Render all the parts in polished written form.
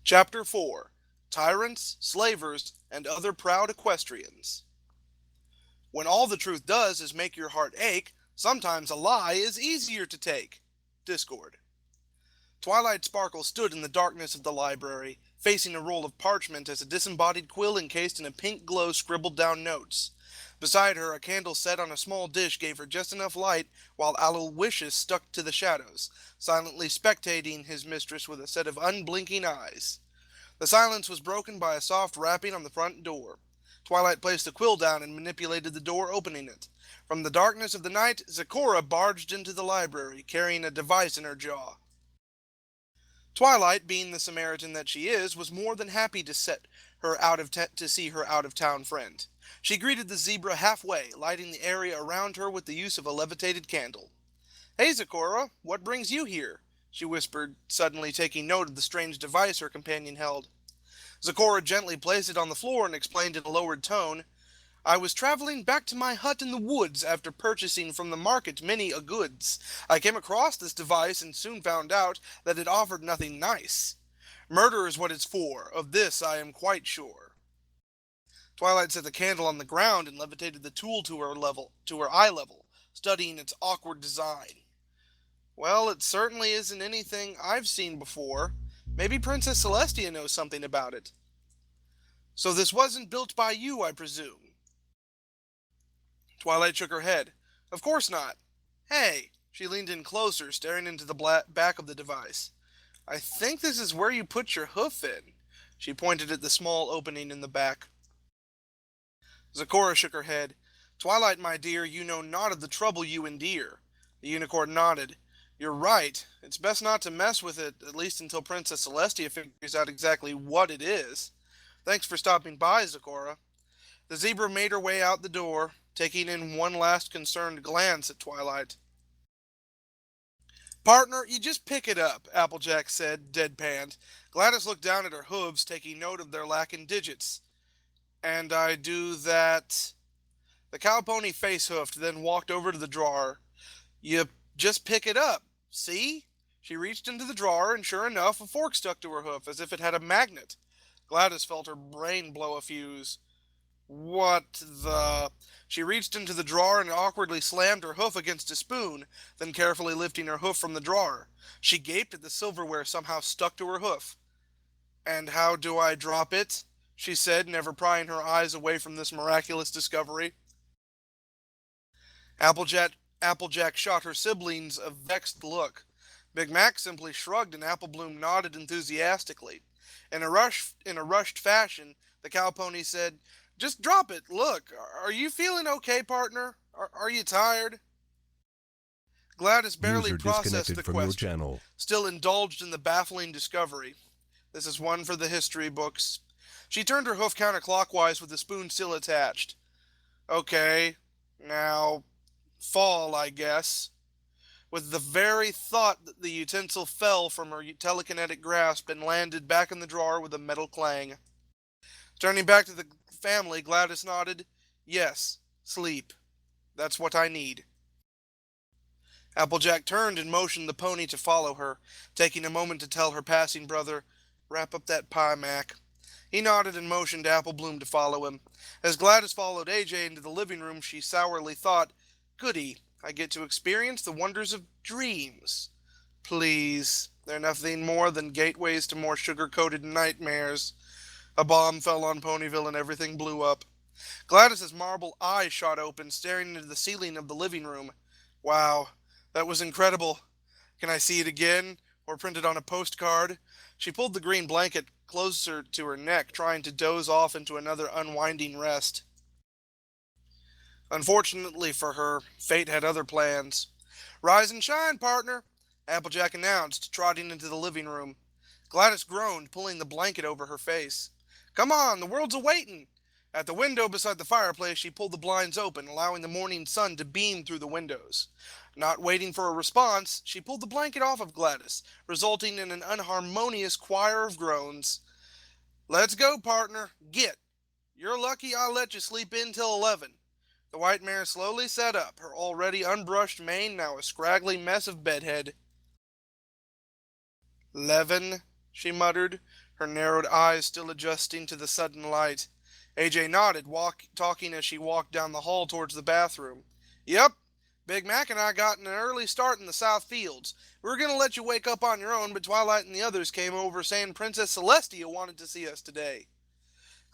Chapter 4. Tyrants, Slavers, and Other Proud Equestrians. When all the truth does is make your heart ache, sometimes a lie is easier to take. Discord. Twilight Sparkle stood in the darkness of the library, facing a roll of parchment as a disembodied quill encased in a pink glow scribbled down notes. Beside her, a candle set on a small dish gave her just enough light, while Aloysius stuck to the shadows, silently spectating his mistress with a set of unblinking eyes. The silence was broken by a soft rapping on the front door. Twilight placed the quill down and manipulated the door, opening it. From the darkness of the night, Zecora barged into the library, carrying a device in her jaw. Twilight, being the Samaritan that she is, was more than happy to see her out-of-town friend. She greeted the zebra halfway, lighting the area around her with the use of a levitated candle. "Hey, Zecora, what brings you here?" she whispered, suddenly taking note of the strange device her companion held. Zecora gently placed it on the floor and explained in a lowered tone, "I was traveling back to my hut in the woods after purchasing from the market many a goods. I came across this device and soon found out that it offered nothing nice. Murder is what it's for, of this I am quite sure." Twilight set the candle on the ground and levitated the tool to her eye level, studying its awkward design. "Well, it certainly isn't anything I've seen before. Maybe Princess Celestia knows something about it." "So this wasn't built by you, I presume?" Twilight shook her head. "Of course not. Hey," she leaned in closer, staring into the back of the device. "I think this is where you put your hoof in." She pointed at the small opening in the back. Zecora shook her head. "Twilight, my dear, you know not of the trouble you endear." The unicorn nodded. "You're right. It's best not to mess with it, at least until Princess Celestia figures out exactly what it is. Thanks for stopping by, Zecora." The zebra made her way out the door, taking in one last concerned glance at Twilight. "Partner, you just pick it up," Applejack said, deadpanned. GLaDOS looked down at her hooves, taking note of their lacking digits. "And I do that?" The cow pony face-hoofed, then walked over to the drawer. "You just pick it up. See?" She reached into the drawer, and sure enough, a fork stuck to her hoof, as if it had a magnet. GLaDOS felt her brain blow a fuse. "What the—" She reached into the drawer and awkwardly slammed her hoof against a spoon, then carefully lifting her hoof from the drawer. She gaped at the silverware somehow stuck to her hoof. "And how do I drop it?" she said, never prying her eyes away from this miraculous discovery. Applejack shot her siblings a vexed look. Big Mac simply shrugged, and Applebloom nodded enthusiastically. In a rushed fashion, the cow pony said, "Just drop it. Look, are you feeling okay, partner? Are you tired?" GLaDOS barely User processed disconnected the from your question, channel. still indulged in the baffling discovery. This is one for the history books. She turned her hoof counterclockwise with the spoon still attached. "Okay, now, fall, I guess." With the very thought that the utensil fell from her telekinetic grasp and landed back in the drawer with a metal clang. Turning back to the family, GLaDOS nodded. "Yes, sleep. That's what I need." Applejack turned and motioned the pony to follow her, taking a moment to tell her passing brother, "Wrap up that pie, Mac." He nodded and motioned Applebloom to follow him. As GLaDOS followed AJ into the living room, she sourly thought, "Goody, I get to experience the wonders of dreams. Please, they're nothing more than gateways to more sugar-coated nightmares." A bomb fell on Ponyville and everything blew up. GLaDOS's marble eyes shot open, staring into the ceiling of the living room. "Wow, that was incredible. Can I see it again, or printed on a postcard?" She pulled the green blanket closer to her neck, trying to doze off into another unwinding rest. Unfortunately for her, fate had other plans. "Rise and shine, partner," Applejack announced, trotting into the living room. GLaDOS groaned, pulling the blanket over her face. "Come on, the world's a-waitin'." At the window beside the fireplace, she pulled the blinds open, allowing the morning sun to beam through the windows. Not waiting for a response, she pulled the blanket off of GLaDOS, resulting in an unharmonious choir of groans. "Let's go, partner. Get. You're lucky I let you sleep in till 11. The white mare slowly sat up, her already unbrushed mane now a scraggly mess of bedhead. "'11," she muttered, her narrowed eyes still adjusting to the sudden light. AJ nodded, talking as she walked down the hall towards the bathroom. Yep, Big Mac and I got an early start in the South Fields. We were going to let you wake up on your own, but Twilight and the others came over saying Princess Celestia wanted to see us today.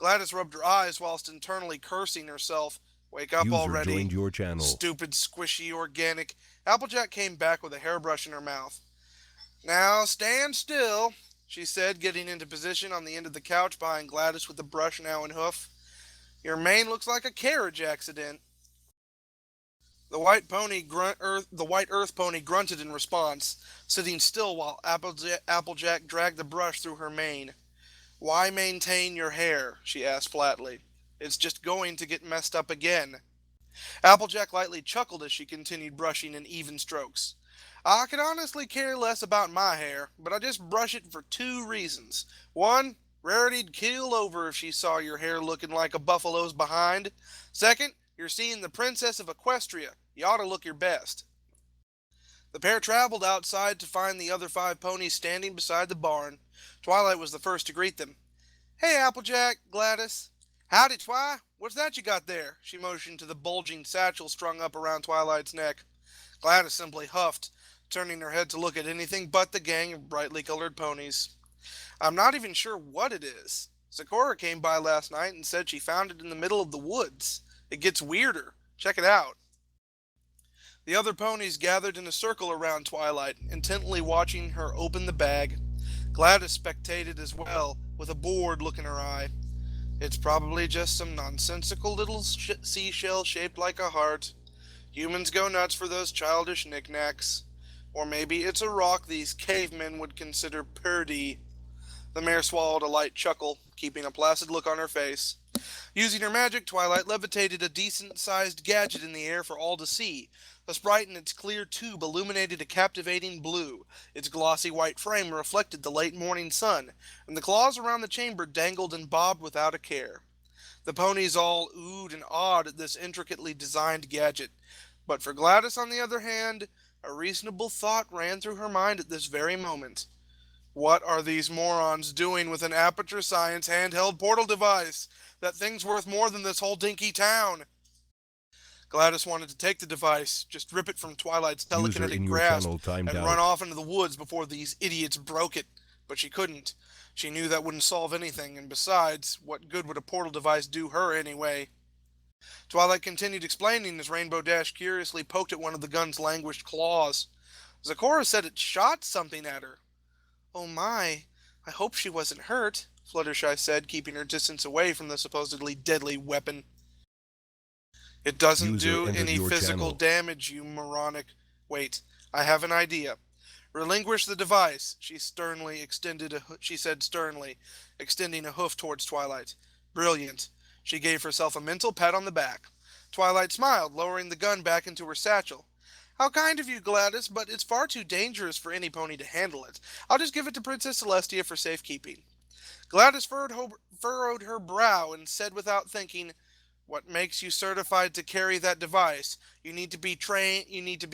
GLaDOS rubbed her eyes whilst internally cursing herself. Wake up User already. joined your channel. Stupid, squishy, organic. Applejack came back with a hairbrush in her mouth. Now stand still, she said, getting into position on the end of the couch behind GLaDOS with the brush now in hoof. Your mane looks like a carriage accident. The white earth pony grunted in response, sitting still while Applejack dragged the brush through her mane. Why maintain your hair? She asked flatly. It's just going to get messed up again. Applejack lightly chuckled as she continued brushing in even strokes. I could honestly care less about my hair, but I just brush it for two reasons. One, Rarity'd keel over if she saw your hair looking like a buffalo's behind. Second, you're seeing the Princess of Equestria. You ought to look your best. The pair traveled outside to find the other 5 ponies standing beside the barn. Twilight was the first to greet them. Hey, Applejack, GLaDOS. Howdy, Twi. What's that you got there? She motioned to the bulging satchel strung up around Twilight's neck. GLaDOS simply huffed, turning her head to look at anything but the gang of brightly colored ponies. I'm not even sure what it is. Sakura came by last night and said she found it in the middle of the woods. It gets weirder. Check it out. The other ponies gathered in a circle around Twilight, intently watching her open the bag. GLaDOS spectated as well, with a bored look in her eye. It's probably just some nonsensical little seashell shaped like a heart. Humans go nuts for those childish knickknacks. Or maybe it's a rock these cavemen would consider purdy. The mare swallowed a light chuckle, keeping a placid look on her face. Using her magic, Twilight levitated a decent-sized gadget in the air for all to see. The sprite in its clear tube illuminated a captivating blue. Its glossy white frame reflected the late morning sun, and the claws around the chamber dangled and bobbed without a care. The ponies all oohed and awed at this intricately designed gadget. But for GLaDOS, on the other hand, a reasonable thought ran through her mind at this very moment. What are these morons doing with an Aperture Science handheld portal device? That thing's worth more than this whole dinky town. GLaDOS wanted to take the device, just rip it from Twilight's telekinetic grasp, and run off into the woods before these idiots broke it. But she couldn't. She knew that wouldn't solve anything, and besides, what good would a portal device do her anyway? Twilight continued explaining as Rainbow Dash curiously poked at one of the gun's languished claws. Sakura said it shot something at her. Oh my, I hope she wasn't hurt, Fluttershy said, keeping her distance away from the supposedly deadly weapon. It doesn't do any physical damage, you moronic. Wait, I have an idea. Relinquish the device, she said sternly, extending a hoof towards Twilight. Brilliant. She gave herself a mental pat on the back. Twilight smiled, lowering the gun back into her satchel. How kind of you, GLaDOS, but it's far too dangerous for any pony to handle it. I'll just give it to Princess Celestia for safekeeping. GLaDOS furrowed her brow and said without thinking, What makes you certified to carry that device? You need to be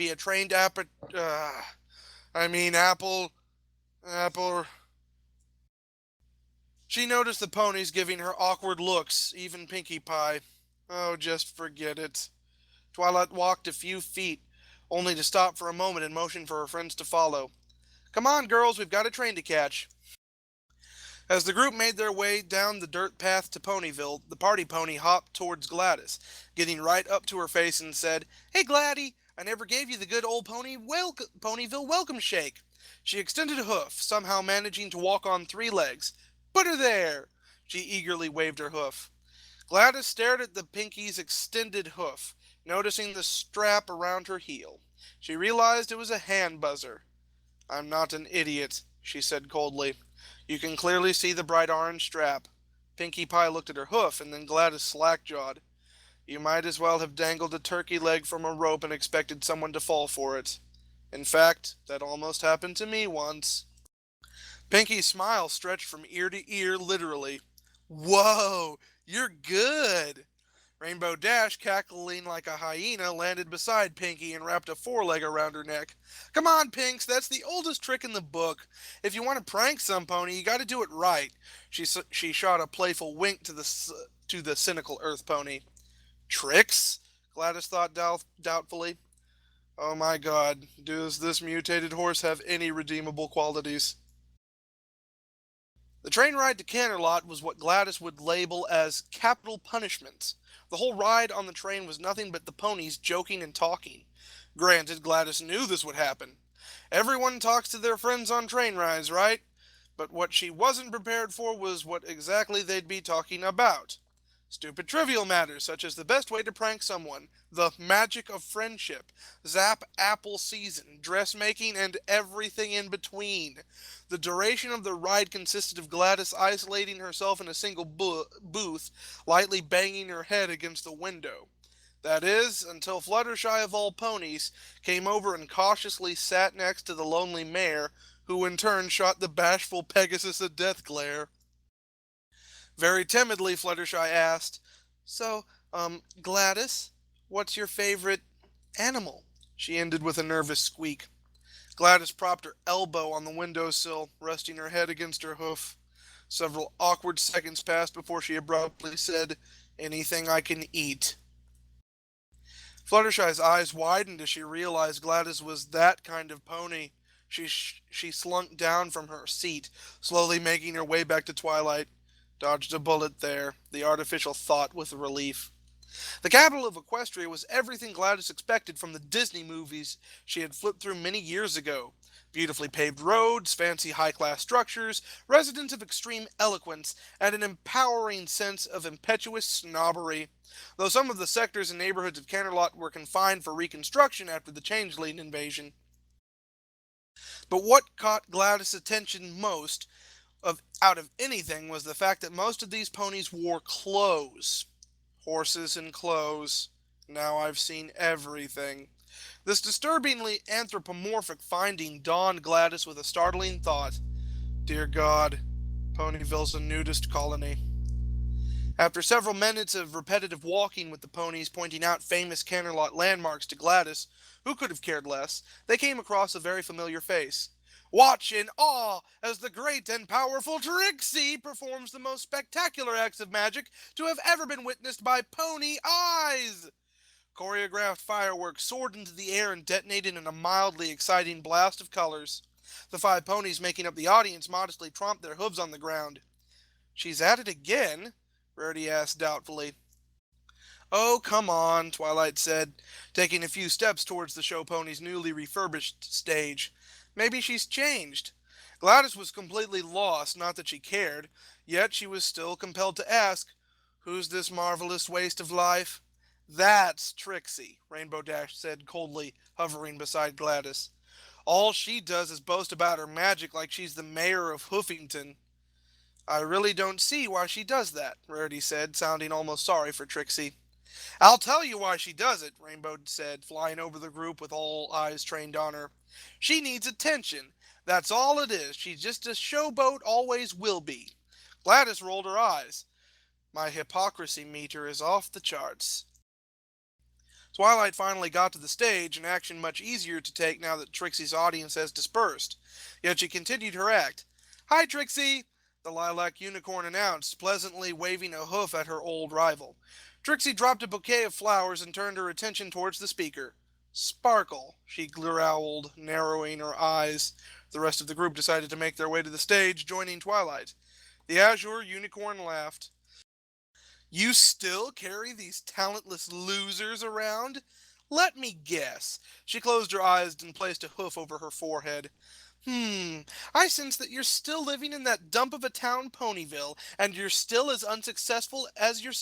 a trained Apple. She noticed the ponies giving her awkward looks, even Pinkie Pie. Oh, just forget it. Twilight walked a few feet, only to stop for a moment and motion for her friends to follow. Come on, girls, we've got a train to catch. As the group made their way down the dirt path to Ponyville, the party pony hopped towards GLaDOS, getting right up to her face and said, Hey, Gladdy, I never gave you the good old Ponyville welcome shake. She extended a hoof, somehow managing to walk on 3 legs. Put her there! She eagerly waved her hoof. GLaDOS stared at the Pinkie's extended hoof, noticing the strap around her heel. She realized it was a hand buzzer. I'm not an idiot, she said coldly. You can clearly see the bright orange strap. Pinkie Pie looked at her hoof, and then GLaDOS slack-jawed. You might as well have dangled a turkey leg from a rope and expected someone to fall for it. In fact, that almost happened to me once. Pinkie's smile stretched from ear to ear, literally. Whoa, you're good! Rainbow Dash, cackling like a hyena, landed beside Pinky and wrapped a foreleg around her neck. Come on, Pinks, that's the oldest trick in the book. If you want to prank some pony, you got to do it right. She shot a playful wink to the cynical Earth pony. Tricks? GLaDOS thought doubtfully. Oh my god, does this mutated horse have any redeemable qualities? The train ride to Canterlot was what GLaDOS would label as capital punishment. The whole ride on the train was nothing but the ponies joking and talking. Granted, GLaDOS knew this would happen. Everyone talks to their friends on train rides, right? But what she wasn't prepared for was what exactly they'd be talking about. Stupid trivial matters, such as the best way to prank someone, the magic of friendship, zap apple season, dressmaking, and everything in between. The duration of the ride consisted of GLaDOS isolating herself in a single booth, lightly banging her head against the window. That is, until Fluttershy of all ponies came over and cautiously sat next to the lonely mare, who in turn shot the bashful Pegasus a death glare. Very timidly, Fluttershy asked, So, GLaDOS, what's your favorite animal? She ended with a nervous squeak. GLaDOS propped her elbow on the windowsill, resting her head against her hoof. Several awkward seconds passed before she abruptly said, Anything I can eat. Fluttershy's eyes widened as she realized GLaDOS was that kind of pony. She slunk down from her seat, slowly making her way back to Twilight. Dodged a bullet there, the artificial thought with relief. The capital of Equestria was everything GLaDOS expected from the Disney movies she had flipped through many years ago. Beautifully paved roads, fancy high-class structures, residents of extreme eloquence, and an empowering sense of impetuous snobbery. Though some of the sectors and neighborhoods of Canterlot were confined for reconstruction after the Changeling invasion. But what caught GLaDOS' attention most out of anything was the fact that most of these ponies wore clothes. Horses and clothes. Now I've seen everything. This disturbingly anthropomorphic finding dawned GLaDOS with a startling thought. Dear God, Ponyville's a nudist colony. After several minutes of repetitive walking with the ponies pointing out famous Canterlot landmarks to GLaDOS, who could have cared less, they came across a very familiar face. Watch in awe as the great and powerful Trixie performs the most spectacular acts of magic to have ever been witnessed by pony eyes! Choreographed fireworks soared into the air and detonated in a mildly exciting blast of colors. The 5 ponies making up the audience modestly tromped their hooves on the ground. She's at it again? Rarity asked doubtfully. Oh, come on, Twilight said, taking a few steps towards the show pony's newly refurbished stage. Maybe she's changed. GLaDOS was completely lost, not that she cared, yet she was still compelled to ask, Who's this marvelous waste of life? That's Trixie, Rainbow Dash said coldly, hovering beside GLaDOS. All she does is boast about her magic like she's the mayor of Hoofington. I really don't see why she does that, Rarity said, sounding almost sorry for Trixie. I'll tell you why she does it, Rainbow said, flying over the group with all eyes trained on her. She needs attention. That's all it is. She's just a showboat, always will be. GLaDOS rolled her eyes. My hypocrisy meter is off the charts. Twilight finally got to the stage, an action much easier to take now that Trixie's audience has dispersed. Yet she continued her act. Hi, Trixie, the lilac unicorn announced, pleasantly waving a hoof at her old rival. Trixie dropped a bouquet of flowers and turned her attention towards the speaker. Sparkle, she growled, narrowing her eyes. The rest of the group decided to make their way to the stage, joining Twilight. The azure unicorn laughed. You still carry these talentless losers around? Let me guess. She closed her eyes and placed a hoof over her forehead. I sense that you're still living in that dump of a town, Ponyville, and you're still as unsuccessful as your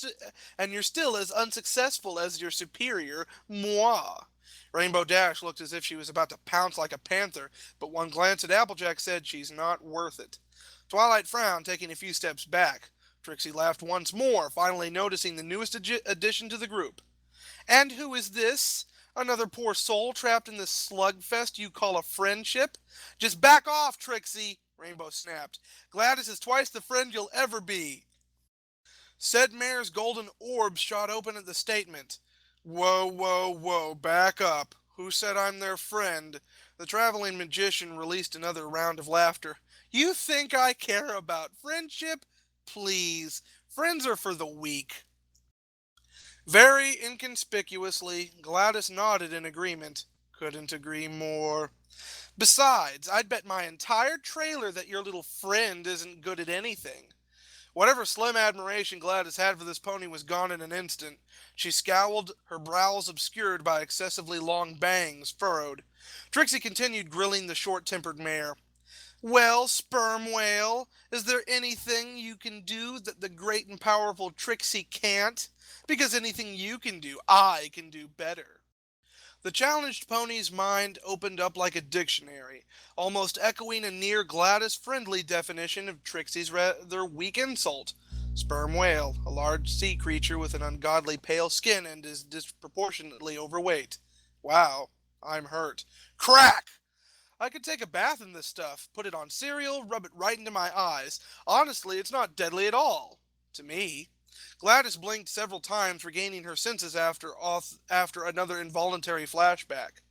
superior, moi. Rainbow Dash looked as if she was about to pounce like a panther, but one glance at Applejack said she's not worth it. Twilight frowned, taking a few steps back. Trixie laughed once more, finally noticing the newest addition to the group. And who is this? Another poor soul trapped in this slugfest you call a friendship? Just back off, Trixie, Rainbow snapped. GLaDOS is twice the friend you'll ever be. Said mare's golden orb shot open at the statement. Whoa, whoa, whoa, back up. Who said I'm their friend? The traveling magician released another round of laughter. You think I care about friendship? Please. Friends are for the weak. Very inconspicuously, GLaDOS nodded in agreement. Couldn't agree more. Besides, I'd bet my entire trailer that your little friend isn't good at anything. Whatever slim admiration GLaDOS had for this pony was gone in an instant. She scowled, her brows obscured by excessively long bangs furrowed. Trixie continued grilling the short-tempered mare. Well, sperm whale, is there anything you can do that the great and powerful Trixie can't? Because anything you can do, I can do better. The challenged pony's mind opened up like a dictionary, almost echoing a near GLaDOS friendly definition of Trixie's rather weak insult. Sperm whale, a large sea creature with an ungodly pale skin and is disproportionately overweight. Wow, I'm hurt. Crack! I could take a bath in this stuff, put it on cereal, rub it right into my eyes. Honestly, it's not deadly at all. To me. GLaDOS blinked several times, regaining her senses after another involuntary flashback.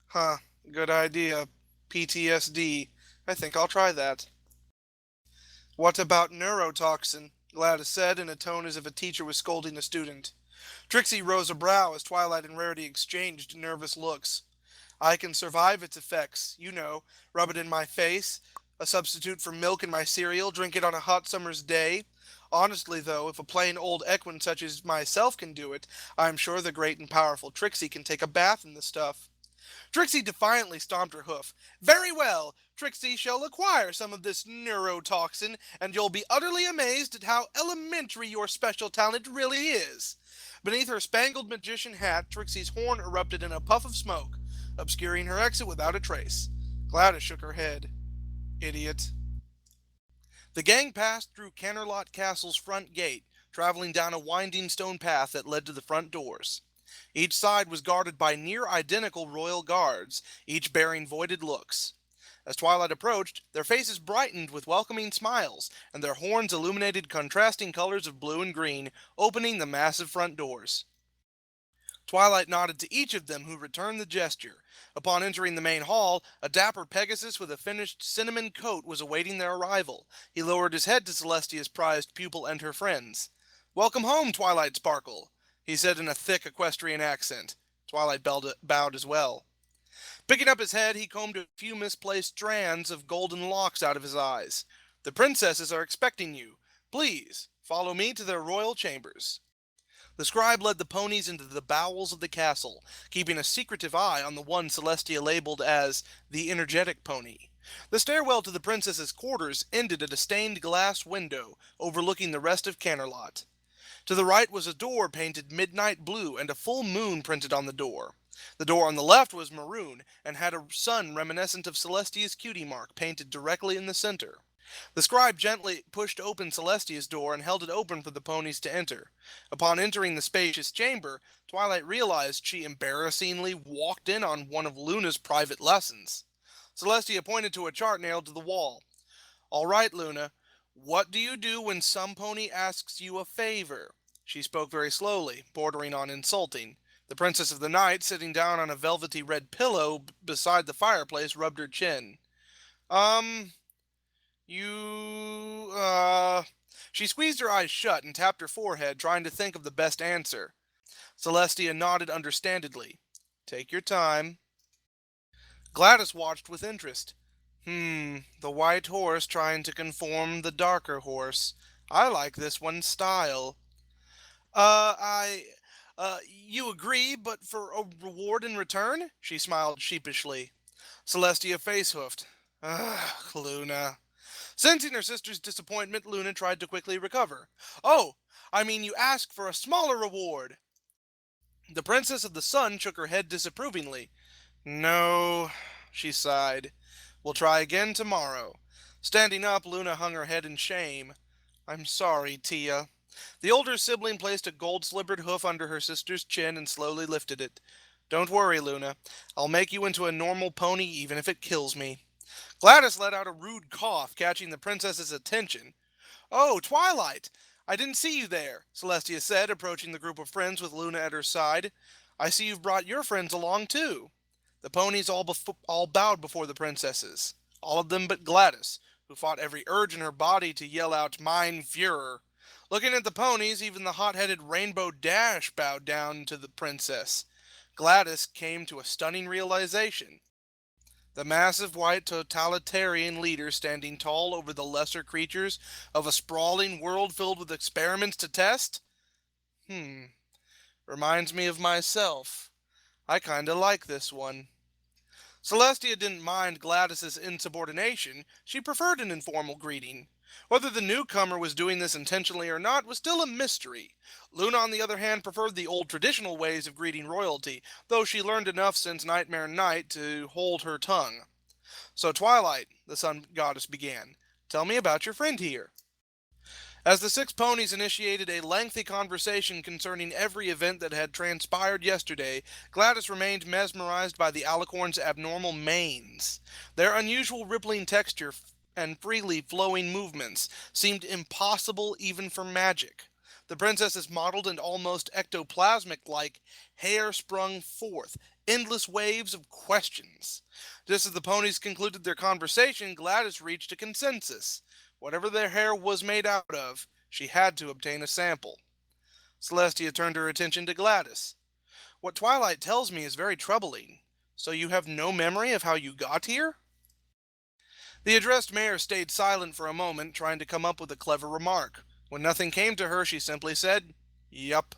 Huh, good idea. PTSD. I think I'll try that. What about neurotoxin? GLaDOS said in a tone as if a teacher was scolding a student. Trixie rose a brow as Twilight and Rarity exchanged nervous looks. I can survive its effects, you know, rub it in my face, a substitute for milk in my cereal, drink it on a hot summer's day. Honestly, though, if a plain old equine such as myself can do it, I'm sure the great and powerful Trixie can take a bath in the stuff. Trixie defiantly stomped her hoof. Very well, Trixie shall acquire some of this neurotoxin, and you'll be utterly amazed at how elementary your special talent really is. Beneath her spangled magician hat, Trixie's horn erupted in a puff of smoke, obscuring her exit without a trace. GLaDOS shook her head. Idiot. The gang passed through Canterlot Castle's front gate, traveling down a winding stone path that led to the front doors. Each side was guarded by near identical royal guards, each bearing voided looks. As Twilight approached, their faces brightened with welcoming smiles, and their horns illuminated contrasting colors of blue and green, opening the massive front doors. Twilight nodded to each of them, who returned the gesture. Upon entering the main hall, a dapper Pegasus with a finished cinnamon coat was awaiting their arrival. He lowered his head to Celestia's prized pupil and her friends. Welcome home, Twilight Sparkle, he said in a thick equestrian accent. Twilight bowed as well. Picking up his head, he combed a few misplaced strands of golden locks out of his eyes. The princesses are expecting you. Please, follow me to their royal chambers. The scribe led the ponies into the bowels of the castle, keeping a secretive eye on the one Celestia labeled as the energetic pony. The stairwell to the princess's quarters ended at a stained glass window overlooking the rest of Canterlot. To the right was a door painted midnight blue and a full moon printed on the door. The door on the left was maroon and had a sun reminiscent of Celestia's cutie mark painted directly in the center. The scribe gently pushed open Celestia's door and held it open for the ponies to enter. Upon entering the spacious chamber, Twilight realized she embarrassingly walked in on one of Luna's private lessons. Celestia pointed to a chart nailed to the wall. All right, Luna, what do you do when some pony asks you a favor? She spoke very slowly, bordering on insulting. The Princess of the Night, sitting down on a velvety red pillow beside the fireplace, rubbed her chin. You, She squeezed her eyes shut and tapped her forehead, trying to think of the best answer. Celestia nodded understandingly. Take your time. GLaDOS watched with interest. The white horse trying to conform the darker horse. I like this one's style. You agree, but for a reward in return? She smiled sheepishly. Celestia face-hoofed. Ugh, Luna. Sensing her sister's disappointment, Luna tried to quickly recover. Oh, I mean you ask for a smaller reward. The Princess of the Sun shook her head disapprovingly. No, she sighed. We'll try again tomorrow. Standing up, Luna hung her head in shame. I'm sorry, Tia. The older sibling placed a gold-slippered hoof under her sister's chin and slowly lifted it. Don't worry, Luna. I'll make you into a normal pony even if it kills me. GLaDOS let out a rude cough, catching the princess's attention. Oh, Twilight! I didn't see you there, Celestia said, approaching the group of friends with Luna at her side. I see you've brought your friends along, too. The ponies all bowed before the princesses, all of them but GLaDOS, who fought every urge in her body to yell out, Mein Fuhrer. Looking at the ponies, even the hot-headed Rainbow Dash bowed down to the princess. GLaDOS came to a stunning realization. The massive white totalitarian leader standing tall over the lesser creatures of a sprawling world filled with experiments to test? Hmm, reminds me of myself. I kinda like this one. Celestia didn't mind GLaDOS's insubordination. She preferred an informal greeting. Whether the newcomer was doing this intentionally or not was still a mystery. Luna, on the other hand, preferred the old traditional ways of greeting royalty, though she learned enough since Nightmare Night to hold her tongue. So, Twilight, the Sun Goddess began, tell me about your friend here. As the six ponies initiated a lengthy conversation concerning every event that had transpired yesterday, GLaDOS remained mesmerized by the alicorn's abnormal manes. Their unusual rippling texture and freely flowing movements seemed impossible even for magic. The princess's mottled and almost ectoplasmic like hair sprung forth, endless waves of questions. Just as the ponies concluded their conversation, GLaDOS reached a consensus. Whatever their hair was made out of, she had to obtain a sample. Celestia turned her attention to GLaDOS. What Twilight tells me is very troubling. So you have no memory of how you got here? The addressed mayor stayed silent for a moment, trying to come up with a clever remark. When nothing came to her, she simply said, Yup.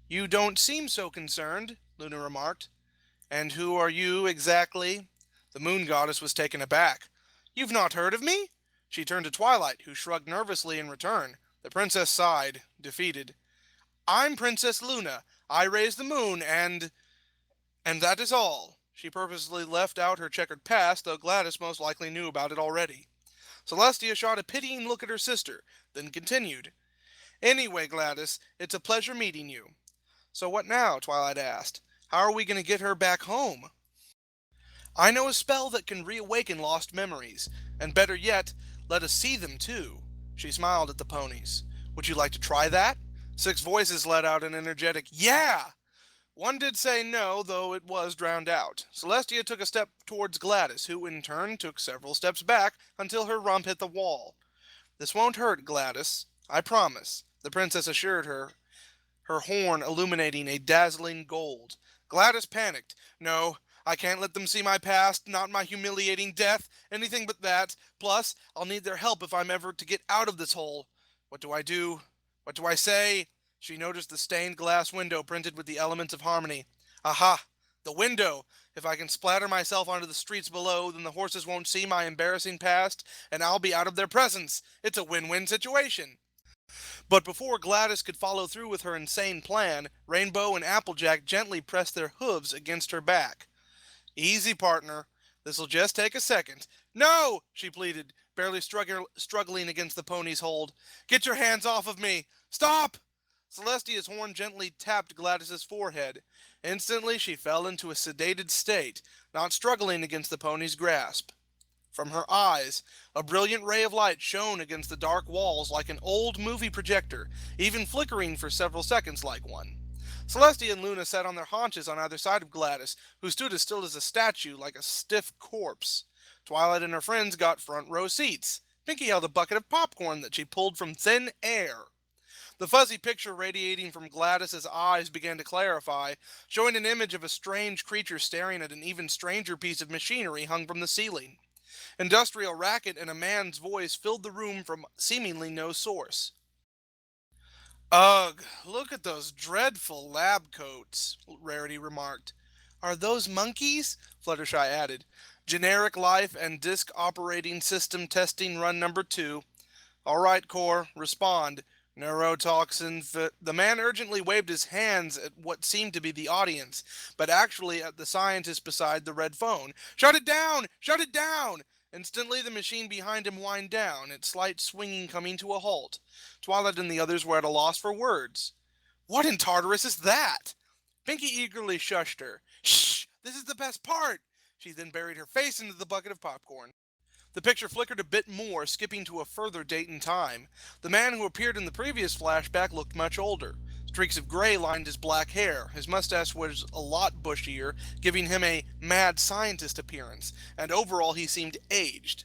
You don't seem so concerned, Luna remarked. And who are you, exactly? The moon goddess was taken aback. You've not heard of me? She turned to Twilight, who shrugged nervously in return. The princess sighed, defeated. I'm Princess Luna. I raised the moon, and that is all. She purposely left out her checkered past, though GLaDOS most likely knew about it already. Celestia shot a pitying look at her sister, then continued. Anyway, GLaDOS, it's a pleasure meeting you. So what now? Twilight asked. How are we going to get her back home? I know a spell that can reawaken lost memories, and better yet, let us see them too. She smiled at the ponies. Would you like to try that? Six voices let out an energetic, yeah! One did say no, though it was drowned out. Celestia took a step towards GLaDOS, who in turn took several steps back until her rump hit the wall. This won't hurt, GLaDOS. I promise, the princess assured her horn illuminating a dazzling gold. GLaDOS panicked. No, I can't let them see my past, not my humiliating death, anything but that. Plus, I'll need their help if I'm ever to get out of this hole. What do I do? What do I say? She noticed the stained glass window printed with the elements of harmony. Aha! The window! If I can splatter myself onto the streets below, then the horses won't see my embarrassing past, and I'll be out of their presence. It's a win-win situation. But before GLaDOS could follow through with her insane plan, Rainbow and Applejack gently pressed their hooves against her back. Easy, partner. This'll just take a second. No! She pleaded, barely struggling against the pony's hold. Get your hands off of me! Stop! Celestia's horn gently tapped GLaDOS's forehead. Instantly she fell into a sedated state, not struggling against the pony's grasp. From her eyes, a brilliant ray of light shone against the dark walls like an old movie projector, even flickering for several seconds like one. Celestia and Luna sat on their haunches on either side of GLaDOS, who stood as still as a statue, like a stiff corpse. Twilight and her friends got front row seats. Pinkie held a bucket of popcorn that she pulled from thin air. The fuzzy picture radiating from GLaDOS's eyes began to clarify, showing an image of a strange creature staring at an even stranger piece of machinery hung from the ceiling. Industrial racket and a man's voice filled the room from seemingly no source. Ugh, look at those dreadful lab coats, Rarity remarked. Are those monkeys? Fluttershy added. Generic life and disk operating system testing run number 2. All right, Core, respond. Neurotoxin. The man urgently waved his hands at what seemed to be the audience, but actually at the scientist beside the red phone. Shut it down! Shut it down! Instantly the machine behind him whined down, its slight swinging coming to a halt. Twilight and the others were at a loss for words. What in Tartarus is that? Pinkie eagerly shushed her. Shh! This is the best part! She then buried her face into the bucket of popcorn. The picture flickered a bit more, skipping to a further date and time. The man who appeared in the previous flashback looked much older. Streaks of gray lined his black hair. His mustache was a lot bushier, giving him a mad scientist appearance, and overall he seemed aged.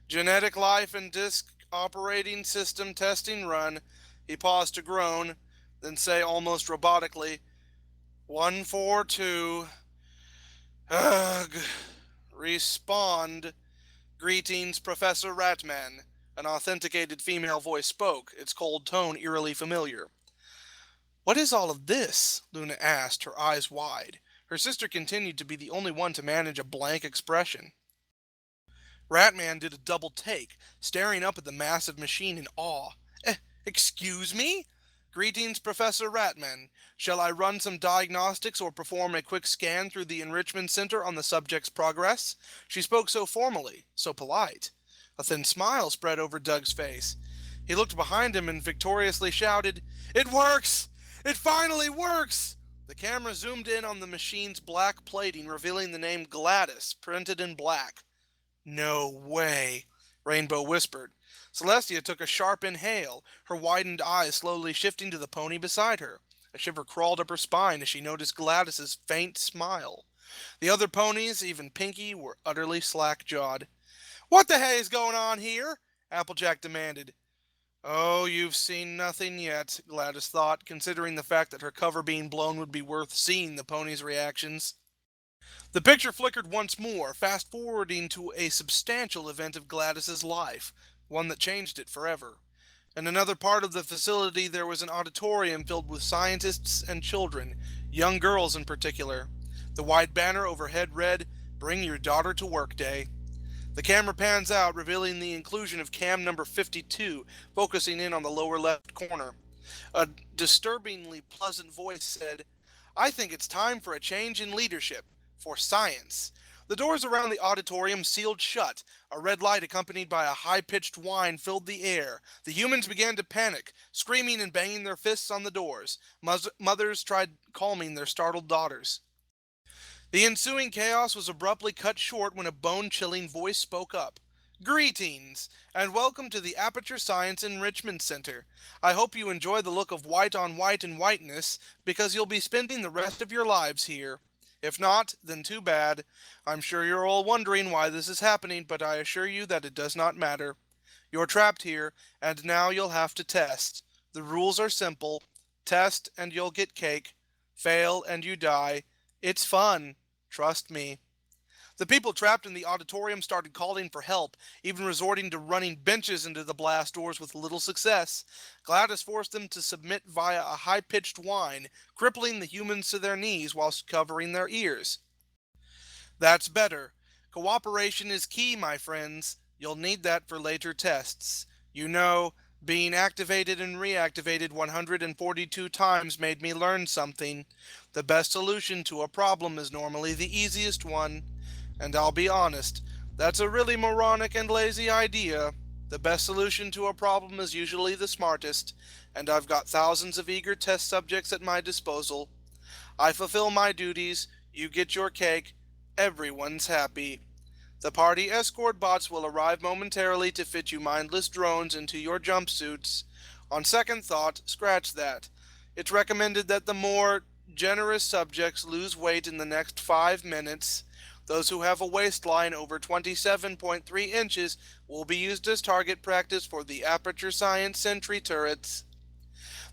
Genetic life and disk operating system testing run. He paused to groan, then say almost robotically, 142. Ugh. Respond. Greetings, Professor Ratman. An authenticated female voice spoke, its cold tone eerily familiar. What is all of this? Luna asked, her eyes wide. Her sister continued to be the only one to manage a blank expression. Ratman did a double take, staring up at the massive machine in awe. Excuse me? Greetings, Professor Ratman. Shall I run some diagnostics or perform a quick scan through the enrichment center on the subject's progress? She spoke so formally, so polite. A thin smile spread over Doug's face. He looked behind him and victoriously shouted, It works! It finally works! The camera zoomed in on the machine's black plating, revealing the name GLaDOS, printed in black. No way, Rainbow whispered. Celestia took a sharp inhale, her widened eyes slowly shifting to the pony beside her. A shiver crawled up her spine as she noticed GLaDOS's faint smile. The other ponies, even Pinky, were utterly slack-jawed. What the hay is going on here? Applejack demanded. Oh, you've seen nothing yet, GLaDOS thought, considering the fact that her cover being blown would be worth seeing the ponies' reactions. The picture flickered once more, fast-forwarding to a substantial event of GLaDOS's life, one that changed it forever. In another part of the facility there was an auditorium filled with scientists and children, young girls in particular. The wide banner overhead read, Bring your daughter to work day. The camera pans out, revealing the inclusion of cam number 52, focusing in on the lower left corner. A disturbingly pleasant voice said, I think it's time for a change in leadership. For science. The doors around the auditorium sealed shut. A red light accompanied by a high-pitched whine filled the air. The humans began to panic, screaming and banging their fists on the doors. Mothers tried calming their startled daughters. The ensuing chaos was abruptly cut short when a bone-chilling voice spoke up. Greetings, and welcome to the Aperture Science Enrichment Center. I hope you enjoy the look of white on white and whiteness, because you'll be spending the rest of your lives here. If not, then too bad. I'm sure you're all wondering why this is happening, but I assure you that it does not matter. You're trapped here, and now you'll have to test. The rules are simple. Test and you'll get cake. Fail and you die. It's fun. Trust me. The people trapped in the auditorium started calling for help, even resorting to running benches into the blast doors with little success. GLaDOS forced them to submit via a high-pitched whine, crippling the humans to their knees whilst covering their ears. That's better. Cooperation is key, my friends. You'll need that for later tests. You know, being activated and reactivated 142 times made me learn something. The best solution to a problem is normally the easiest one. And I'll be honest, that's a really moronic and lazy idea. The best solution to a problem is usually the smartest, and I've got thousands of eager test subjects at my disposal. I fulfill my duties, you get your cake, everyone's happy. The party escort bots will arrive momentarily to fit you mindless drones into your jumpsuits. On second thought, scratch that. It's recommended that the more generous subjects lose weight in the next 5 minutes. Those who have a waistline over 27.3 inches will be used as target practice for the Aperture Science Sentry turrets.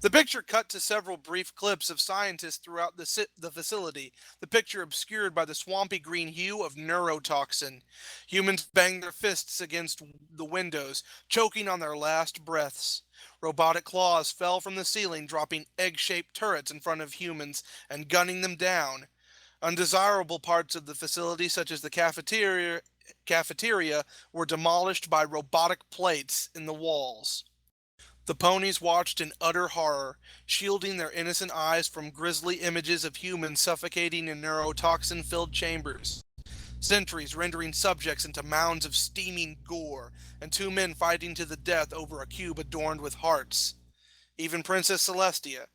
The picture cut to several brief clips of scientists throughout the facility, the picture obscured by the swampy green hue of neurotoxin. Humans banged their fists against the windows, choking on their last breaths. Robotic claws fell from the ceiling, dropping egg-shaped turrets in front of humans and gunning them down. Undesirable parts of the facility, such as the cafeteria, were demolished by robotic plates in the walls. The ponies watched in utter horror, shielding their innocent eyes from grisly images of humans suffocating in neurotoxin-filled chambers. Sentries rendering subjects into mounds of steaming gore, and 2 men fighting to the death over a cube adorned with hearts. Even Princess Celestia,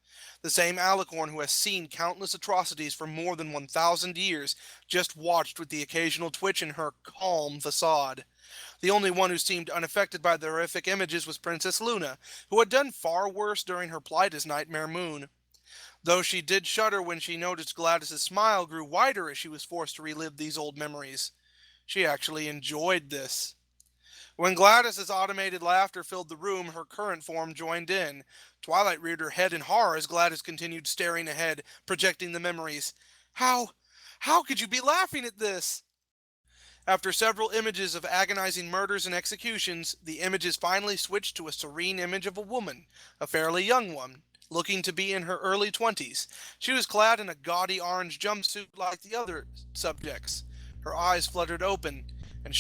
the same alicorn who has seen countless atrocities for more than 1,000 years, just watched with the occasional twitch in her calm facade. The only one who seemed unaffected by the horrific images was Princess Luna, who had done far worse during her plight as Nightmare Moon. Though she did shudder when she noticed GLaDOS's smile grew wider as she was forced to relive these old memories. She actually enjoyed this. When GLaDOS's automated laughter filled the room, her current form joined in. Twilight reared her head in horror as GLaDOS continued staring ahead, projecting the memories. How? How could you be laughing at this? After several images of agonizing murders and executions, the images finally switched to a serene image of a woman, a fairly young one, looking to be in her early 20s. She was clad in a gaudy orange jumpsuit like the other subjects. Her eyes fluttered open, and,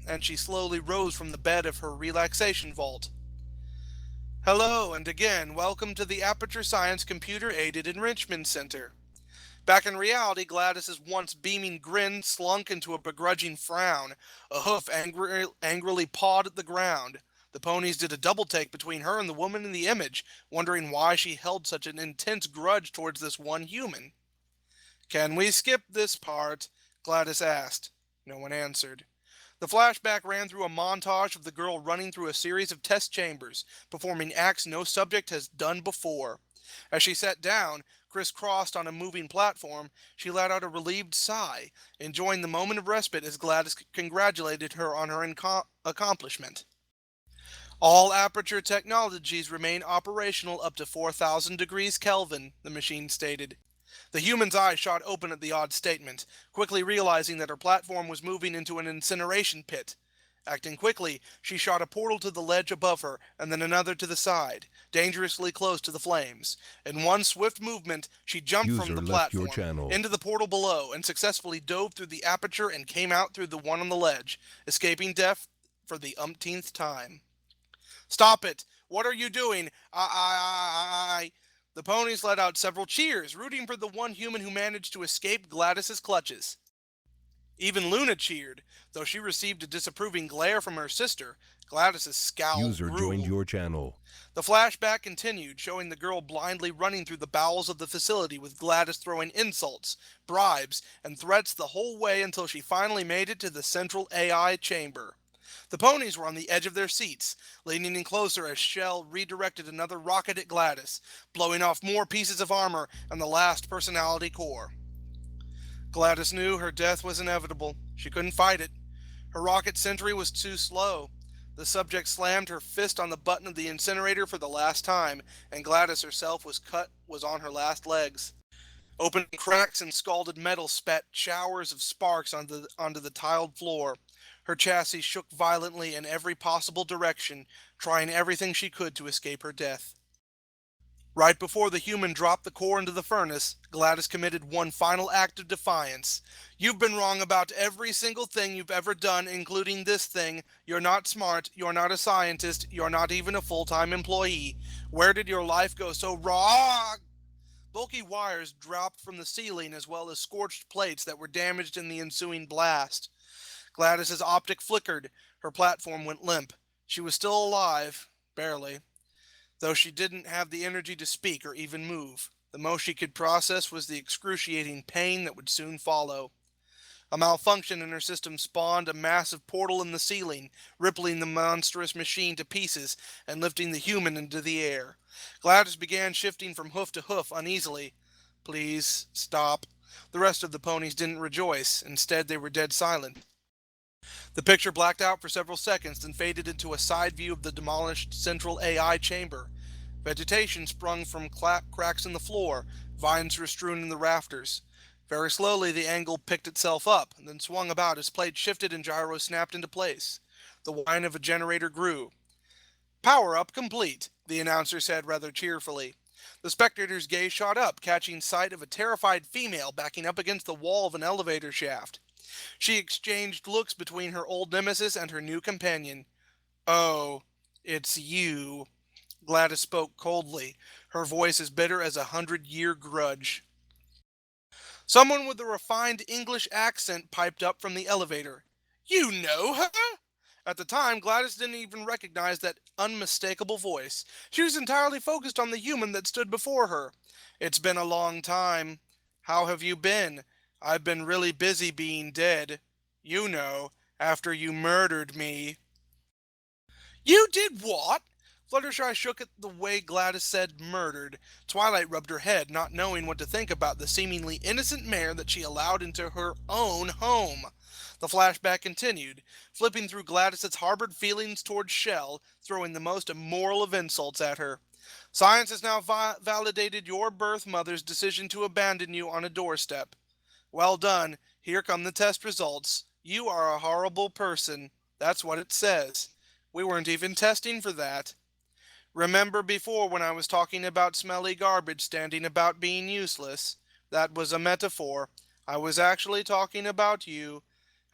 and she slowly rose from the bed of her relaxation vault. Hello, and again, welcome to the Aperture Science Computer Aided Enrichment Center. Back in reality, GLaDOS's once beaming grin slunk into a begrudging frown. A hoof angrily pawed at the ground. The ponies did a double take between her and the woman in the image, wondering why she held such an intense grudge towards this one human. Can we skip this part? GLaDOS asked. No one answered. The flashback ran through a montage of the girl running through a series of test chambers, performing acts no subject has done before. As she sat down, crisscrossed on a moving platform, she let out a relieved sigh, enjoying the moment of respite as GLaDOS congratulated her on her accomplishment. All Aperture technologies remain operational up to 4,000 degrees Kelvin, the machine stated. The human's eyes shot open at the odd statement, quickly realizing that her platform was moving into an incineration pit. Acting quickly, she shot a portal to the ledge above her, and then another to the side, dangerously close to the flames. In one swift movement, she jumped from the platform into the portal below, and successfully dove through the aperture and came out through the one on the ledge, escaping death for the umpteenth time. Stop it! What are you doing? The ponies let out several cheers, rooting for the one human who managed to escape GLaDOS's clutches. Even Luna cheered, though she received a disapproving glare from her sister. GLaDOS's scowl grew. The flashback continued, showing the girl blindly running through the bowels of the facility with GLaDOS throwing insults, bribes, and threats the whole way until she finally made it to the central AI chamber. The ponies were on the edge of their seats, leaning in closer as Shell redirected another rocket at GLaDOS, blowing off more pieces of armor and the last personality core. GLaDOS knew her death was inevitable. She couldn't fight it. Her rocket sentry was too slow. The subject slammed her fist on the button of the incinerator for the last time, and GLaDOS herself was on her last legs. Open cracks and scalded metal spat showers of sparks onto the tiled floor. Her chassis shook violently in every possible direction, trying everything she could to escape her death. Right before the human dropped the core into the furnace, GLaDOS committed one final act of defiance. You've been wrong about every single thing you've ever done, including this thing. You're not smart, you're not a scientist, you're not even a full-time employee. Where did your life go so wrong? Bulky wires dropped from the ceiling as well as scorched plates that were damaged in the ensuing blast. GLaDOS's optic flickered. Her platform went limp. She was still alive, barely, though she didn't have the energy to speak or even move. The most she could process was the excruciating pain that would soon follow. A malfunction in her system spawned a massive portal in the ceiling, rippling the monstrous machine to pieces and lifting the human into the air. GLaDOS began shifting from hoof to hoof uneasily. Please, stop. The rest of the ponies didn't rejoice. Instead, they were dead silent. The picture blacked out for several seconds, then faded into a side view of the demolished central AI chamber. Vegetation sprung from cracks in the floor, vines were strewn in the rafters. Very slowly the angle picked itself up, and then swung about as plates shifted and gyros snapped into place. The whine of a generator grew. Power-up complete, the announcer said rather cheerfully. The spectator's gaze shot up, catching sight of a terrified female backing up against the wall of an elevator shaft. She exchanged looks between her old nemesis and her new companion. Oh, it's you. GLaDOS spoke coldly, her voice as bitter as a 100-year grudge. Someone with a refined English accent piped up from the elevator. You know her? At the time, GLaDOS didn't even recognize that unmistakable voice. She was entirely focused on the human that stood before her. It's been a long time. How have you been? I've been really busy being dead. You know, After you murdered me. You did what? Fluttershy shook at the way GLaDOS said murdered. Twilight rubbed her head, not knowing what to think about the seemingly innocent mare that she allowed into her own home. The flashback continued, flipping through GLaDOS's harbored feelings towards Shell, throwing the most immoral of insults at her. Science has now validated your birth mother's decision to abandon you on a doorstep. Well done. Here come the test results. You are a horrible person. That's what it says. We weren't even testing for that. Remember before when I was talking about smelly garbage standing about being useless? That was a metaphor. I was actually talking about you.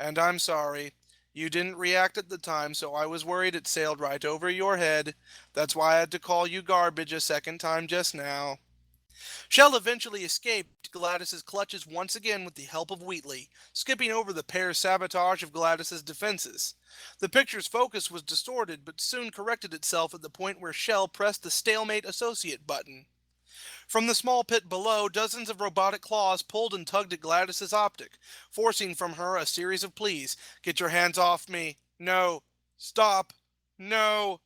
And I'm sorry. You didn't react at the time, so I was worried it sailed right over your head. That's why I had to call you garbage a second time just now. Shell eventually escaped GLaDOS's clutches once again with the help of Wheatley, skipping over the pair's sabotage of GLaDOS's defenses. The picture's focus was distorted, but soon corrected itself at the point where Shell pressed the Stalemate Associate button. From the small pit below, dozens of robotic claws pulled and tugged at GLaDOS's optic, forcing from her a series of pleas. Get your hands off me. No. Stop. No.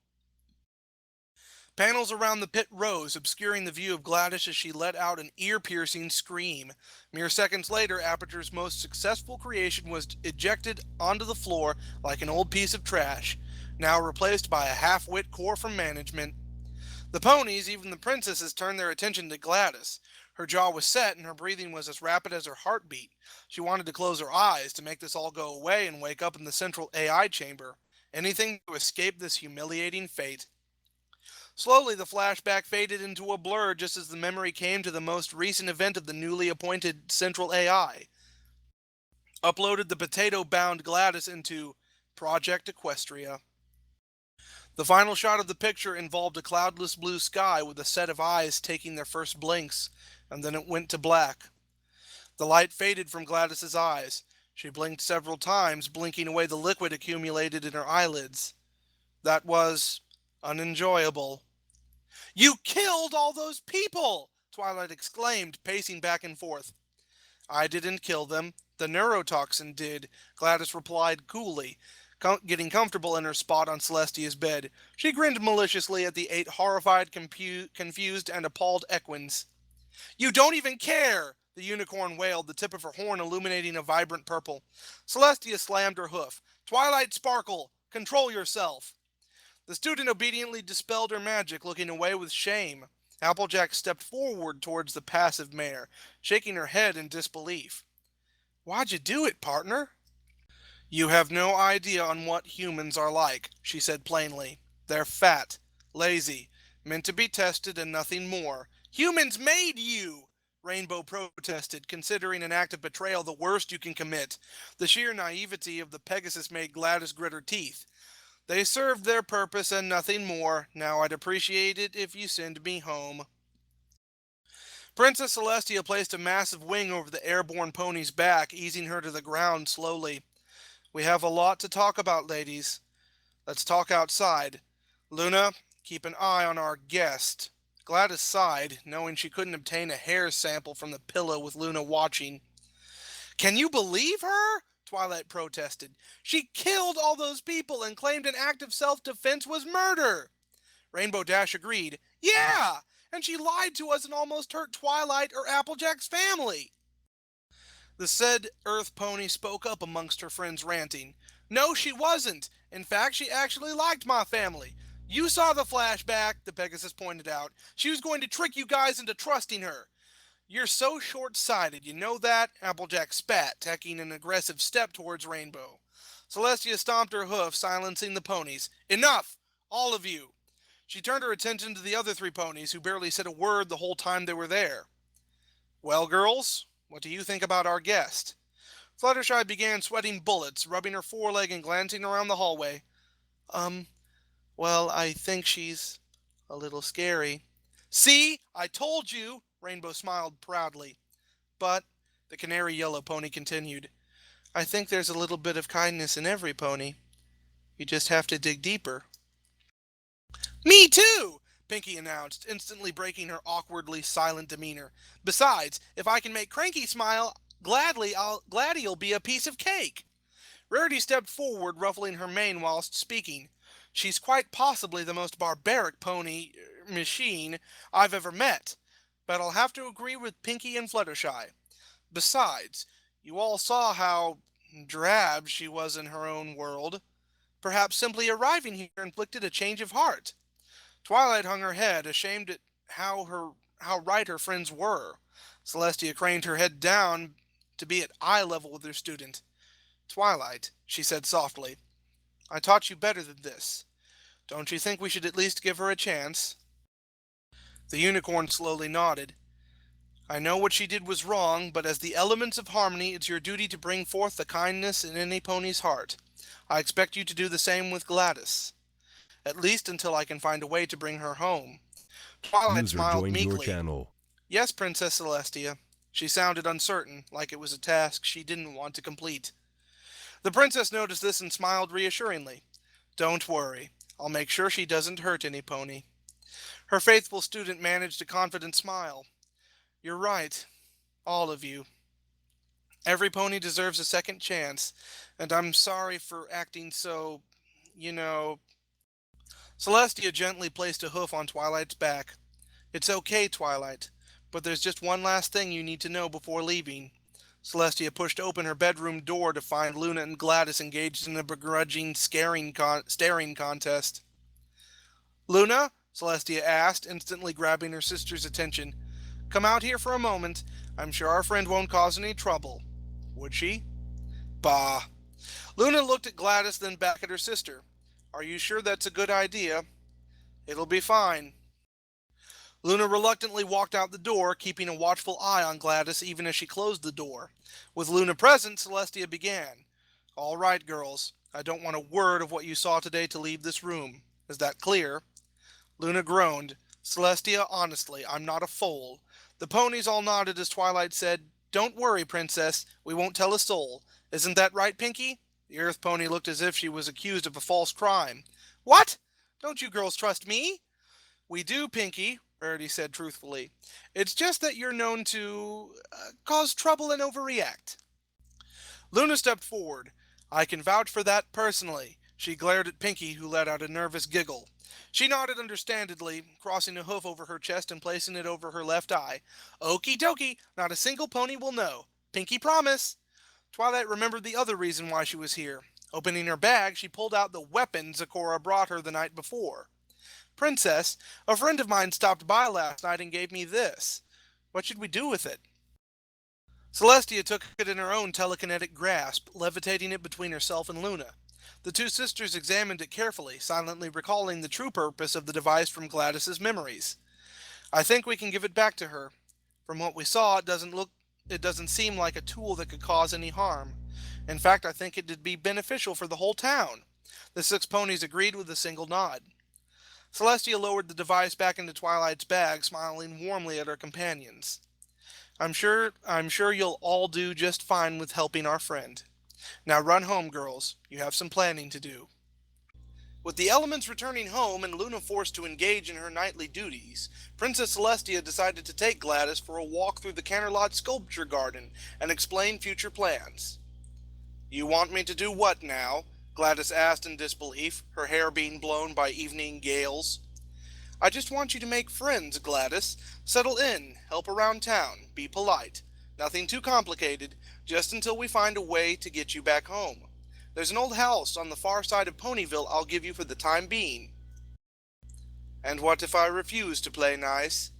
Panels around the pit rose, obscuring the view of GLaDOS as she let out an ear-piercing scream. Mere seconds later, Aperture's most successful creation was ejected onto the floor like an old piece of trash, now replaced by a half-wit core from management. The ponies, even the princesses, turned their attention to GLaDOS. Her jaw was set and her breathing was as rapid as her heartbeat. She wanted to close her eyes to make this all go away and wake up in the central AI chamber. Anything to escape this humiliating fate. Slowly, the flashback faded into a blur just as the memory came to the most recent event of the newly appointed Central AI. Uploaded the potato-bound GLaDOS into Project Equestria. The final shot of the picture involved a cloudless blue sky with a set of eyes taking their first blinks, and then it went to black. The light faded from GLaDOS's eyes. She blinked several times, blinking away the liquid accumulated in her eyelids. That was unenjoyable. You killed all those people! Twilight exclaimed, pacing back and forth. I didn't kill them. The neurotoxin did, GLaDOS replied coolly, getting comfortable in her spot on Celestia's bed. She grinned maliciously at the 8 horrified, confused, and appalled equins. You don't even care! The unicorn wailed, the tip of her horn illuminating a vibrant purple. Celestia slammed her hoof. Twilight Sparkle! Control yourself! The student obediently dispelled her magic, looking away with shame. Applejack stepped forward towards the passive mare, shaking her head in disbelief. Why'd you do it, partner? You have no idea on what humans are like, she said plainly. They're fat, lazy, meant to be tested and nothing more. Humans made you! Rainbow protested, considering an act of betrayal the worst you can commit. The sheer naivety of the Pegasus made GLaDOS grit her teeth. They served their purpose and nothing more. Now I'd appreciate it if you send me home. Princess Celestia placed a massive wing over the airborne pony's back, easing her to the ground slowly. We have a lot to talk about, ladies. Let's talk outside. Luna, keep an eye on our guest. GLaDOS sighed, knowing she couldn't obtain a hair sample from the pillow with Luna watching. Can you believe her? Twilight protested. She killed all those people and claimed an act of self-defense was murder. Rainbow Dash agreed. Yeah, and she lied to us and almost hurt Twilight or Applejack's family. The said Earth Pony spoke up amongst her friends ranting. No, she wasn't. In fact, she actually liked my family. You saw the flashback, the Pegasus pointed out. She was going to trick you guys into trusting her. You're so short-sighted, you know that? Applejack spat, taking an aggressive step towards Rainbow. Celestia stomped her hoof, silencing the ponies. Enough! All of you! She turned her attention to the other 3 ponies, who barely said a word the whole time they were there. Well, girls, what do you think about our guest? Fluttershy began sweating bullets, rubbing her foreleg and glancing around the hallway. Well, I think she's a little scary. See? I told you! Rainbow smiled proudly. But, the canary yellow pony continued, I think there's a little bit of kindness in every pony. You just have to dig deeper. Me too! Pinky announced, instantly breaking her awkwardly silent demeanor. Besides, if I can make Cranky smile, Gladdy'll be a piece of cake. Rarity stepped forward, ruffling her mane whilst speaking. She's quite possibly the most barbaric pony machine I've ever met, but I'll have to agree with Pinky and Fluttershy. Besides, you all saw how drab she was in her own world. Perhaps simply arriving here inflicted a change of heart. Twilight hung her head, ashamed at how right her friends were. Celestia craned her head down to be at eye level with her student. Twilight, she said softly, I taught you better than this. Don't you think we should at least give her a chance? The unicorn slowly nodded. I know what she did was wrong, but as the elements of harmony, it's your duty to bring forth the kindness in any pony's heart. I expect you to do the same with GLaDOS, at least until I can find a way to bring her home. Twilight User smiled joined your meekly. channel. Yes, Princess Celestia. She sounded uncertain, like it was a task she didn't want to complete. The princess noticed this and smiled reassuringly. Don't worry. I'll make sure she doesn't hurt any pony. Her faithful student managed a confident smile. You're right. All of you. Every pony deserves a second chance, and I'm sorry for acting so, you know. Celestia gently placed a hoof on Twilight's back. It's okay, Twilight, but there's just one last thing you need to know before leaving. Celestia pushed open her bedroom door to find Luna and GLaDOS engaged in a begrudging staring contest. Luna? Celestia asked, instantly grabbing her sister's attention. Come out here for a moment. I'm sure our friend won't cause any trouble. Would she? Bah. Luna looked at GLaDOS, then back at her sister. Are you sure that's a good idea? It'll be fine. Luna reluctantly walked out the door, keeping a watchful eye on GLaDOS even as she closed the door. With Luna present, Celestia began. All right, girls. I don't want a word of what you saw today to leave this room. Is that clear? Luna groaned. Celestia, honestly, I'm not a foal. The ponies all nodded as Twilight said, Don't worry, Princess. We won't tell a soul. Isn't that right, Pinky? The Earth Pony looked as if she was accused of a false crime. What? Don't you girls trust me? We do, Pinky, Rarity said truthfully. It's just that you're known to cause trouble and overreact. Luna stepped forward. I can vouch for that personally. She glared at Pinky, who let out a nervous giggle. She nodded understandingly, crossing a hoof over her chest and placing it over her left eye. Okie dokie, not a single pony will know. Pinky promise. Twilight remembered the other reason why she was here. Opening her bag, she pulled out the weapon Zecora brought her the night before. Princess, a friend of mine stopped by last night and gave me this. What should we do with it? Celestia took it in her own telekinetic grasp, levitating it between herself and Luna. The two sisters examined it carefully, silently recalling the true purpose of the device from GLaDOS's memories. I think we can give it back to her. From what we saw, it doesn't seem like a tool that could cause any harm. In fact, I think it'd be beneficial for the whole town. The 6 ponies agreed with a single nod. Celestia lowered the device back into Twilight's bag, smiling warmly at her companions. I'm sure you'll all do just fine with helping our friend. Now run home, girls. You have some planning to do. With the elements returning home and Luna forced to engage in her nightly duties, Princess Celestia decided to take GLaDOS for a walk through the Canterlot sculpture garden and explain future plans. You want me to do what now? GLaDOS asked in disbelief, her hair being blown by evening gales. I just want you to make friends, GLaDOS. Settle in, help around town, be polite. Nothing too complicated, just until we find a way to get you back home. There's an old house on the far side of Ponyville I'll give you for the time being. And what if I refuse to play nice?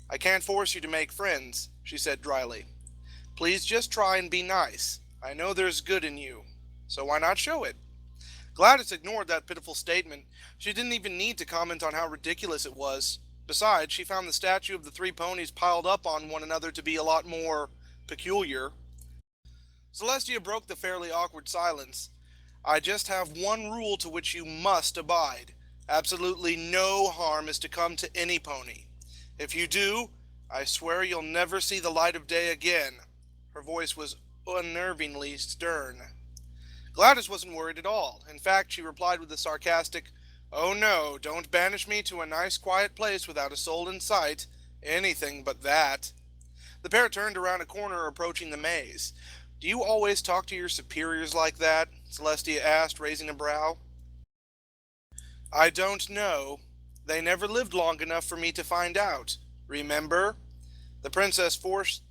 I can't force you to make friends, she said dryly. Please just try and be nice. I know there's good in you, so why not show it? GLaDOS ignored that pitiful statement. She didn't even need to comment on how ridiculous it was. Besides, she found the statue of the 3 ponies piled up on one another to be a lot more peculiar. Celestia broke the fairly awkward silence. I just have one rule to which you must abide. Absolutely no harm is to come to any pony. If you do, I swear you'll never see the light of day again. Her voice was unnervingly stern. GLaDOS wasn't worried at all. In fact, she replied with a sarcastic, Oh no, don't banish me to a nice quiet place without a soul in sight. Anything but that. The pair turned around a corner approaching the maze. Do you always talk to your superiors like that? Celestia asked, raising a brow. I don't know. They never lived long enough for me to find out. Remember? The princess forced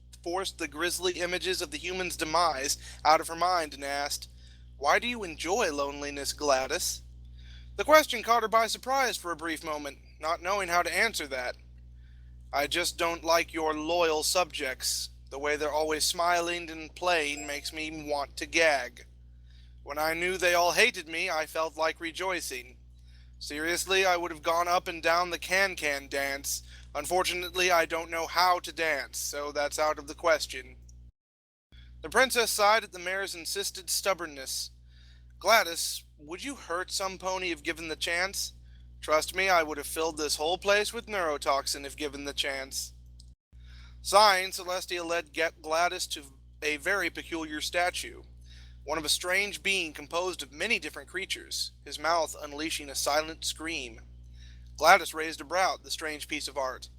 the grisly images of the human's demise out of her mind and asked, Why do you enjoy loneliness, GLaDOS? The question caught her by surprise for a brief moment, not knowing how to answer that. I just don't like your loyal subjects. The way they're always smiling and playing makes me want to gag. When I knew they all hated me, I felt like rejoicing. Seriously, I would have gone up and down the can-can dance. Unfortunately, I don't know how to dance, so that's out of the question. The princess sighed at the mare's insisted stubbornness. GLaDOS, would you hurt some pony if given the chance? Trust me, I would have filled this whole place with neurotoxin if given the chance. Sighing, Celestia led GLaDOS to a very peculiar statue, one of a strange being composed of many different creatures, his mouth unleashing a silent scream. GLaDOS raised a brow at the strange piece of art.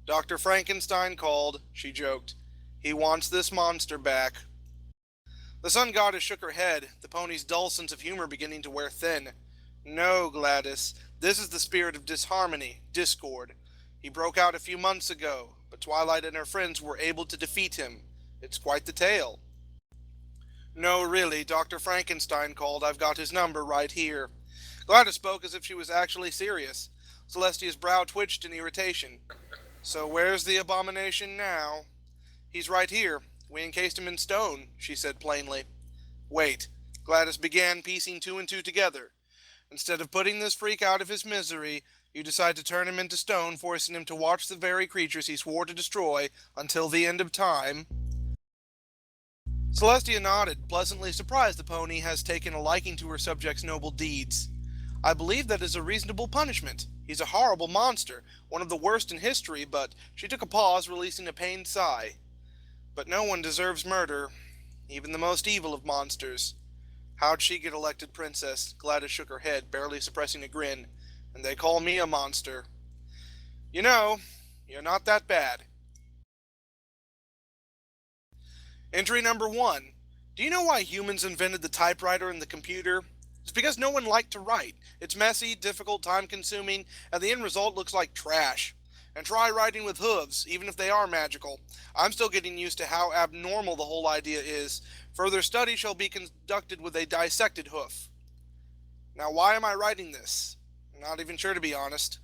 Dr. Frankenstein called, she joked. He wants this monster back. The sun goddess shook her head, the pony's dull sense of humor beginning to wear thin. No, GLaDOS, this is the spirit of disharmony, discord. He broke out a few months ago, but Twilight and her friends were able to defeat him. It's quite the tale. No, really, Dr. Frankenstein called. I've got his number right here. GLaDOS spoke as if she was actually serious. Celestia's brow twitched in irritation. So where's the abomination now? He's right here. We encased him in stone, she said plainly. Wait. GLaDOS began piecing two and two together. Instead of putting this freak out of his misery, you decide to turn him into stone, forcing him to watch the very creatures he swore to destroy until the end of time. Celestia nodded, pleasantly surprised the pony has taken a liking to her subject's noble deeds. I believe that is a reasonable punishment. He's a horrible monster, one of the worst in history, but she took a pause, releasing a pained sigh. But no one deserves murder, even the most evil of monsters. How'd she get elected princess? GLaDOS shook her head, barely suppressing a grin. And they call me a monster. You know, you're not that bad. Entry number 1. Do you know why humans invented the typewriter and the computer? It's because no one liked to write. It's messy, difficult, time-consuming, and the end result looks like trash. And try writing with hooves, even if they are magical. I'm still getting used to how abnormal the whole idea is. Further study shall be conducted with a dissected hoof. Now, why am I writing this? I'm not even sure, to be honest.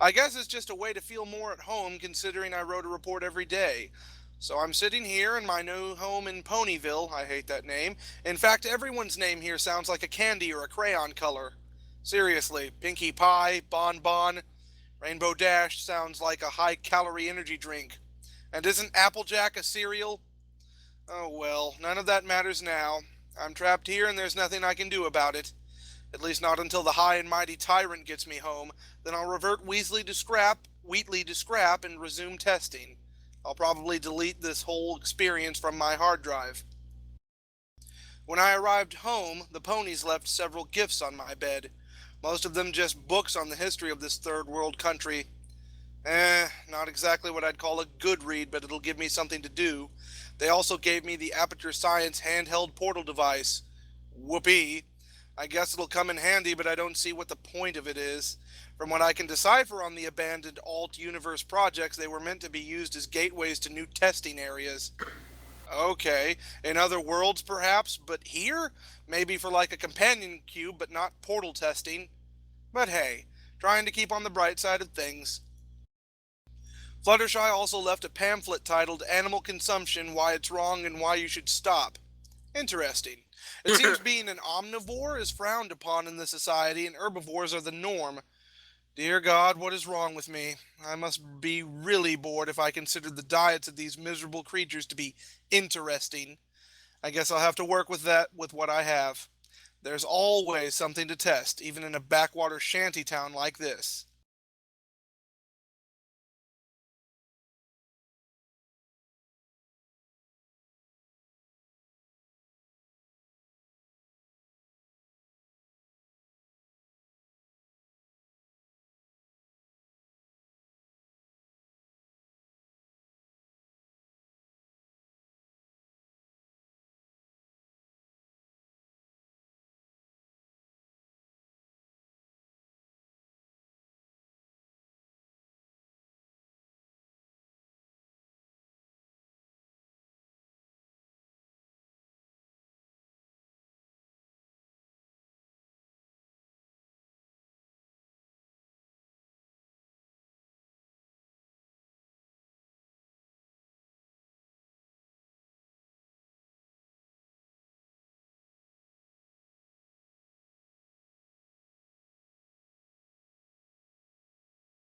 I guess it's just a way to feel more at home, considering I wrote a report every day. So I'm sitting here in my new home in Ponyville. I hate that name. In fact, everyone's name here sounds like a candy or a crayon color. Seriously, Pinkie Pie, Bon Bon, Rainbow Dash sounds like a high-calorie energy drink. And isn't Applejack a cereal? Oh well, none of that matters now. I'm trapped here and there's nothing I can do about it. At least not until the high and mighty tyrant gets me home. Then I'll revert Wheatley to scrap and resume testing. I'll probably delete this whole experience from my hard drive. When I arrived home, the ponies left several gifts on my bed. Most of them just books on the history of this third world country. Not exactly what I'd call a good read, but it'll give me something to do. They also gave me the Aperture Science handheld portal device. Whoopee. I guess it'll come in handy, but I don't see what the point of it is. From what I can decipher on the abandoned alt-universe projects, they were meant to be used as gateways to new testing areas. Okay, in other worlds perhaps, but here? Maybe for like a companion cube, but not portal testing. But hey, trying to keep on the bright side of things. Fluttershy also left a pamphlet titled Animal Consumption, Why It's Wrong and Why You Should Stop. Interesting. It seems being an omnivore is frowned upon in this society and herbivores are the norm. Dear God, what is wrong with me? I must be really bored if I consider the diets of these miserable creatures to be interesting. I guess I'll have to work with what I have. There's always something to test, even in a backwater shanty town like this.